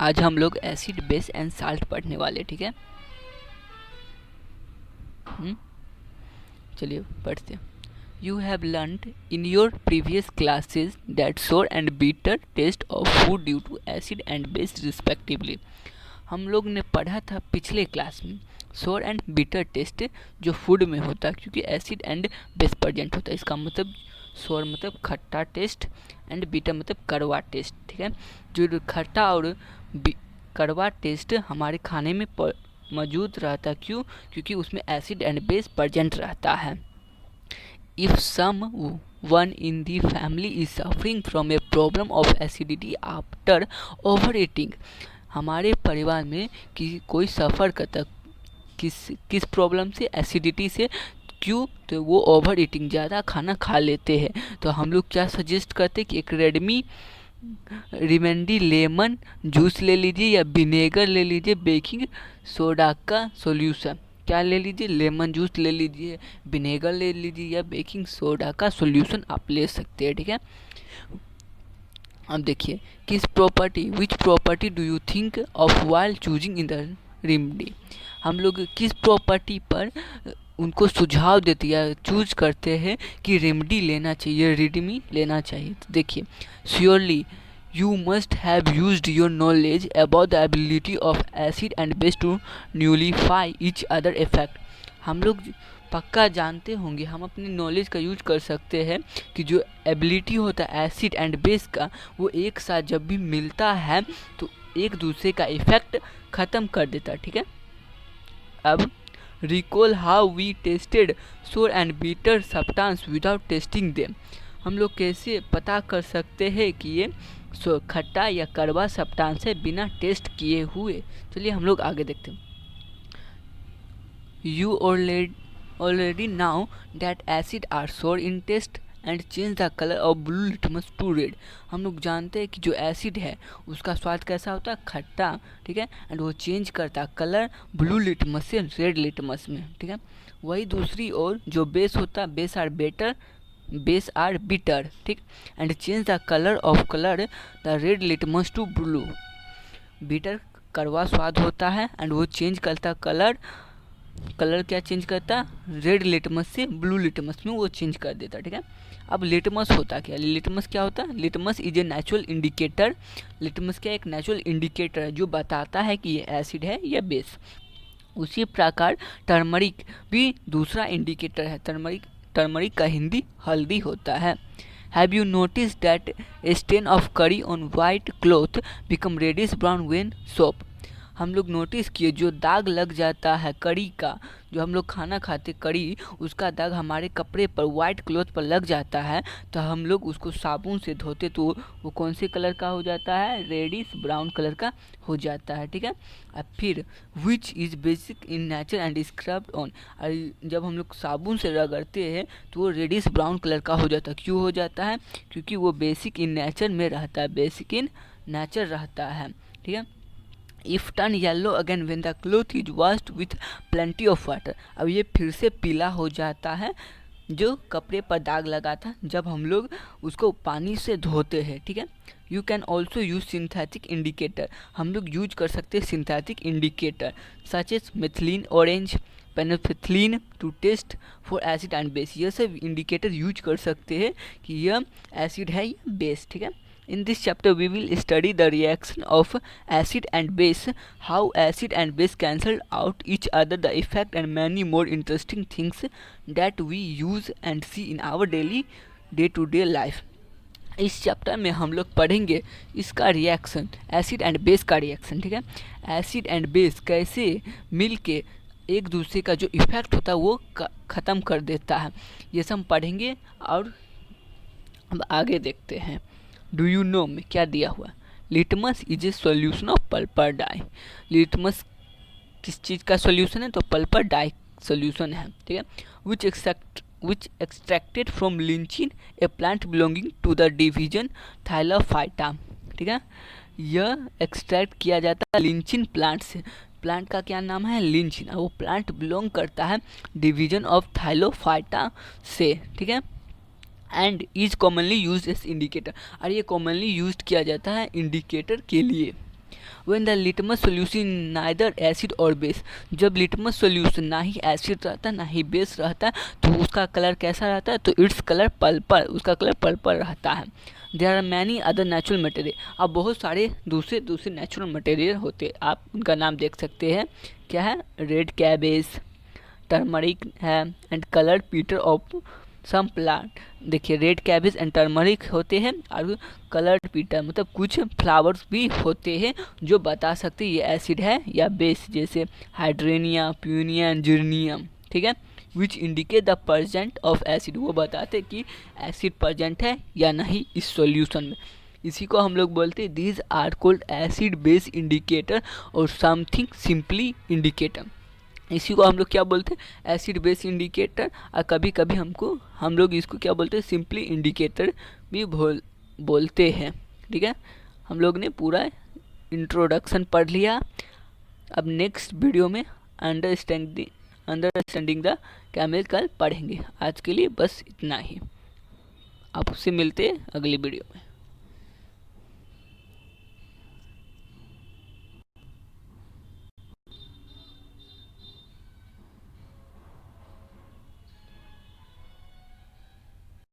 आज हम लोग एसिड बेस एंड साल्ट पढ़ने वाले, ठीक है। चलिए पढ़ते हैं। You have learned in your previous classes that sour and bitter taste of food due to acid and base respectively। हम लोग ने पढ़ा था पिछले क्लास में सोर एंड बिटर टेस्ट जो फूड में होता है क्योंकि एसिड एंड बेस प्रेजेंट होता है। इसका मतलब सोर मतलब खट्टा टेस्ट एंड बिटर मतलब कड़वा टेस्ट, ठीक है। जो खट्टा और कड़वा टेस्ट हमारे खाने में मौजूद रहता है, क्यों? क्योंकि उसमें एसिड एंड बेस प्रेजेंट रहता है। If someone in the family is suffering from a problem of acidity after overeating, हमारे परिवार में कोई सफ़र करता किस प्रॉब्लम से? एसिडिटी से। क्यों? तो वो ओवर ईटिंग, ज़्यादा खाना खा लेते हैं। तो हम लोग क्या सजेस्ट करते कि एक रेमेडी लेमन जूस ले लीजिए या विनेगर ले लीजिए, बेकिंग सोडा का सॉल्यूशन। क्या ले लीजिए? लेमन जूस ले लीजिए, विनेगर ले लीजिए या बेकिंग सोडा का सॉल्यूशन आप ले सकते हैं, ठीक है। अब देखिए which property do you think of while choosing in the remedy. हम लोग किस प्रॉपर्टी पर उनको सुझाव देते या चूज करते हैं कि रेमेडी लेना चाहिए, रेडमी लेना चाहिए। तो देखिए, surely you must have used your knowledge about the ability of acid and base to nullify each other effect। हम लोग पक्का जानते होंगे, हम अपनी नॉलेज का यूज कर सकते हैं कि जो एबिलिटी होता है एसिड एंड बेस का, वो एक साथ जब भी मिलता है तो एक दूसरे का इफेक्ट ख़त्म कर देता है, ठीक है। अब रिकॉल हाउ वी टेस्टेड सोर and bitter substance without testing them. हम लोग कैसे पता कर सकते हैं कि ये खट्टा या कड़वा सब्सटेंस है बिना टेस्ट किए हुए? चलिए हम लोग आगे देखते हैं। You already now that acid are sour in taste and change the colour of blue litmus to red. हम लोग जानते हैं कि जो एसिड है उसका स्वाद कैसा होता है? खट्टा, ठीक है। एंड वो चेंज करता है कलर ब्लू लिटमस से रेड लिटमस में, ठीक है। वही दूसरी ओर जो बेस होता है, बेस आर बिटर, ठीक। And change the colour the red litmus to blue. Bitter कड़वा स्वाद होता है एंड वो चेंज करता कलर क्या चेंज करता? रेड लिटमस से ब्लू लिटमस में वो चेंज कर देता, ठीक है। अब लिटमस होता क्या? लिटमस क्या होता है? Litmus is a natural indicator. Litmus क्या एक नेचुरल इंडिकेटर है जो बताता है कि ये एसिड है या बेस। उसी प्रकार टर्मरिक भी दूसरा इंडिकेटर है। टर्मरिक का हिंदी हल्दी होता है। Have you notice that a stain of curry on white cloth become reddish brown when soap. हम लोग नोटिस किए जो दाग लग जाता है करी का, जो हम लोग खाना खाते करी, उसका दाग हमारे कपड़े पर वाइट क्लॉथ पर लग जाता है तो हम लोग उसको साबुन से धोते तो वो कौन से कलर का हो जाता है? रेडिश ब्राउन कलर का हो जाता है, ठीक है। अब फिर which is basic in nature and scrubbed on. जब हम लोग साबुन से रगड़ते हैं तो वो रेडिश ब्राउन कलर का हो जाता है। क्यों हो जाता है? क्योंकि वो बेसिक इन नेचर में रहता है, बेसिक इन नेचर रहता है, ठीक है। If turn yellow again when the cloth is washed with plenty of water. अब ये फिर से पीला हो जाता है जो कपड़े पर दाग लगा था जब हम लोग उसको पानी से धोते हैं, ठीक है। You can also use synthetic indicator. हम लोग यूज कर सकते हैं synthetic indicator such as methylene orange phenolphthalein to test for acid and base. ये सब इंडिकेटर यूज कर सकते हैं कि यह एसिड है या बेस, ठीक है। In this chapter we will study the reaction of acid and base, how acid and base cancel out each other, the effect and many more interesting things that we use and see in our day to day life। इस chapter में हम लोग पढ़ेंगे इसका reaction, acid and base का reaction, ठीक है। Acid and base कैसे मिल के एक दूसरे का जो इफेक्ट होता है वो ख़त्म कर देता है, ये सब हम पढ़ेंगे। और अब आगे देखते हैं। डू यू नो में क्या दिया हुआ? Litmus is a solution of purple dye. Litmus किस चीज़ का सॉल्यूशन है? तो पल्पर डाई सॉल्यूशन है, ठीक है। Which extracted from lichen, a plant belonging to the division Thallophyta, ठीक है। यह एक्सट्रैक्ट किया जाता है लिंचिन प्लांट से। प्लांट का क्या नाम है? लिंचिन। वो प्लांट बिलोंग करता है डिवीजन ऑफ थाइलोफाइटा से, ठीक है। And is commonly used as indicator, और ये कॉमनली यूज किया जाता है इंडिकेटर के लिए। When the litmus solution neither acid और बेस, जब लिटमस सोल्यूशन ना ही एसिड रहता ना ही बेस रहता तो उसका कलर कैसा रहता है, तो इट्स कलर पर्पल, उसका कलर पर्पल रहता है। There are many other natural material, अब बहुत सारे दूसरे दूसरे नेचुरल मटेरियल होते, आप उनका नाम देख सकते हैं। क्या है, रेड कैबेज, टर्मरिक है, and colour petal of some plant. देखिए रेड कैबेज एंड टर्मरिक होते हैं और कलर्ड पीटर मतलब कुछ फ्लावर्स भी होते हैं जो बता सकते हैं ये एसिड है या बेस, जैसे हाइड्रेनिया, प्यूनिया एंड जिर्नियम, ठीक है, which indicate the present of acid, वो बताते कि एसिड प्रेजेंट है या नहीं इस सॉल्यूशन में। इसी को हम लोग बोलते हैं these are called acid base indicator और समथिंग सिंपली इंडिकेटर। इसी को हम लोग क्या बोलते हैं, एसिड बेस इंडिकेटर, और कभी कभी हम लोग इसको क्या बोलते हैं, सिंपली इंडिकेटर भी बोलते हैं। ठीक है, हम लोग ने पूरा इंट्रोडक्शन पढ़ लिया। अब नेक्स्ट वीडियो में अंडरस्टैंडिंग द केमिकल पढ़ेंगे। आज के लिए बस इतना ही, आपसे मिलते हैं अगली वीडियो में।